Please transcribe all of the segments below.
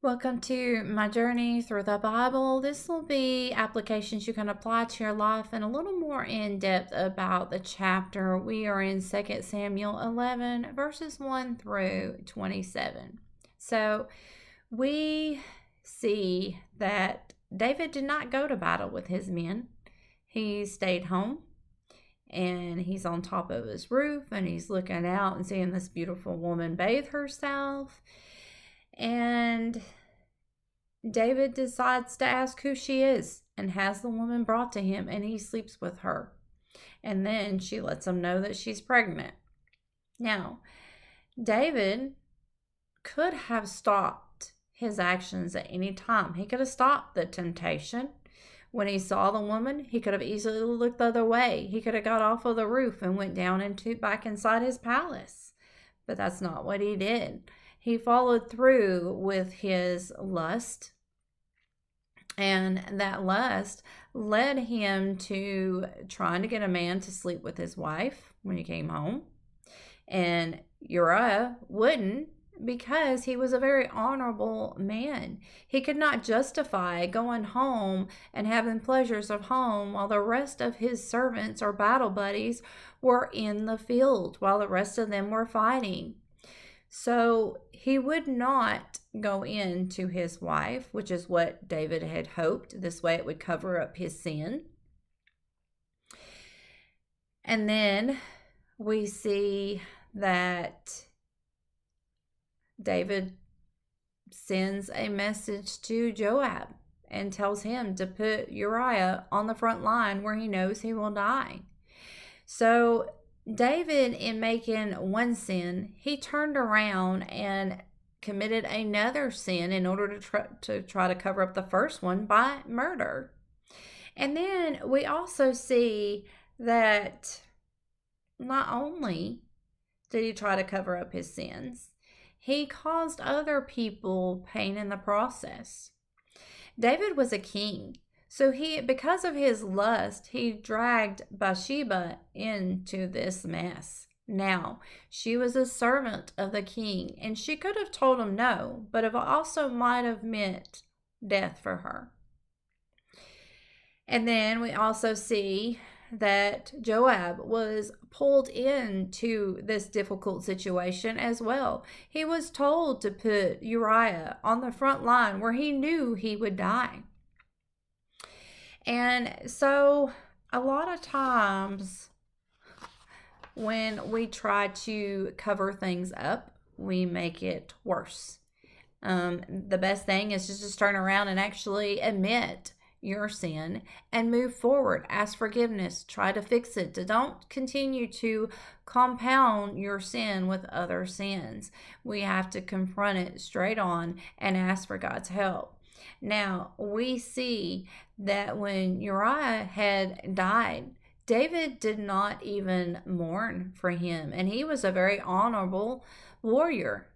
Welcome to my journey through the Bible. This will be applications you can apply to your life and a little more in depth about the chapter. We are in 2 Samuel 11, verses 1 through 27. So we see that David did not go to battle with his men. He stayed home and he's on top of his roof and he's looking out and seeing this beautiful woman bathe herself. And David decides to ask who she is and has the woman brought to him, and he sleeps with her. And then she lets him know that she's pregnant. Now, David could have stopped his actions at any time. He could have stopped the temptation. When he saw the woman, he could have easily looked the other way. He could have got off of the roof and went down back inside his palace. But that's not what he did. He followed through with his lust, and that lust led him to trying to get a man to sleep with his wife when he came home. And Uriah wouldn't, because he was a very honorable man. He could not justify going home and having pleasures of home while the rest of his servants or battle buddies were in the field, while the rest of them were fighting. So he would not go in to his wife, which is what David had hoped. This way it would cover up his sin. And then we see that David sends a message to Joab and tells him to put Uriah on the front line where he knows he will die. So David, in making one sin, he turned around and committed another sin in order to try to cover up the first one by murder. And then we also see that not only did he try to cover up his sins, he caused other people pain in the process. David was a king. So because of his lust, he dragged Bathsheba into this mess. Now, she was a servant of the king, and she could have told him no, but it also might have meant death for her. And then we also see that Joab was pulled into this difficult situation as well. He was told to put Uriah on the front line where he knew he would die. And so a lot of times when we try to cover things up, we make it worse. The best thing is to just turn around and actually admit your sin and move forward. Ask forgiveness. Try to fix it. Don't continue to compound your sin with other sins. We have to confront it straight on and ask for God's help. Now, we see that when Uriah had died, David did not even mourn for him, and he was a very honorable warrior.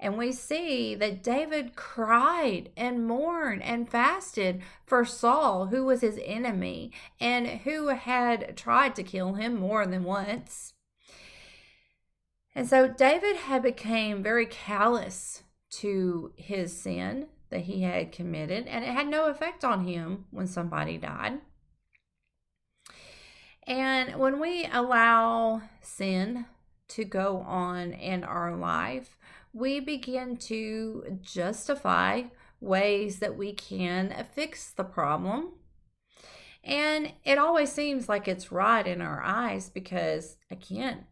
And we see that David cried and mourned and fasted for Saul, who was his enemy and who had tried to kill him more than once. And so David had become very callous to his sin that he had committed, and it had no effect on him when somebody died. And when we allow sin to go on in our life, we begin to justify ways that we can fix the problem. And it always seems like it's right in our eyes because, again,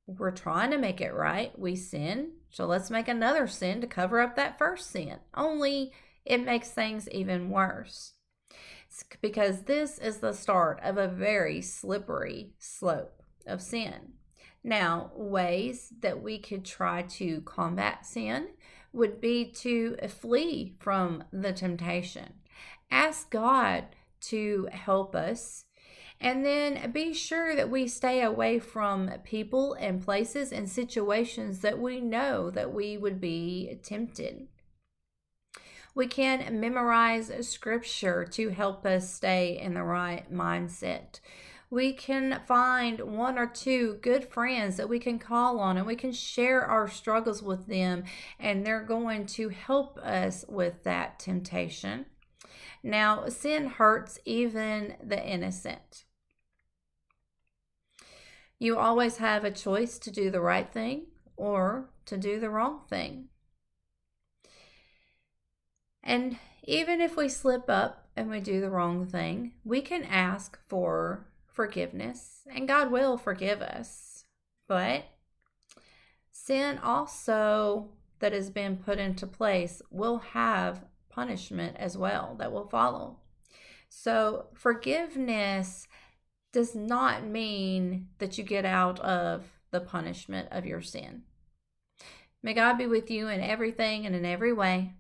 we're trying to make it right. We sin, so let's make another sin to cover up that first sin. Only it makes things even worse. It's because this is the start of a very slippery slope of sin. Now, ways that we could try to combat sin would be to flee from the temptation. Ask God to help us. And then be sure that we stay away from people and places and situations that we know that we would be tempted. We can memorize scripture to help us stay in the right mindset. We can find one or two good friends that we can call on, and we can share our struggles with them, and they're going to help us with that temptation. Now, sin hurts even the innocent. You always have a choice to do the right thing or to do the wrong thing. And even if we slip up and we do the wrong thing, we can ask for forgiveness, and God will forgive us. But sin also that has been put into place will have punishment as well that will follow. So forgiveness does not mean that you get out of the punishment of your sin. May God be with you in everything and in every way.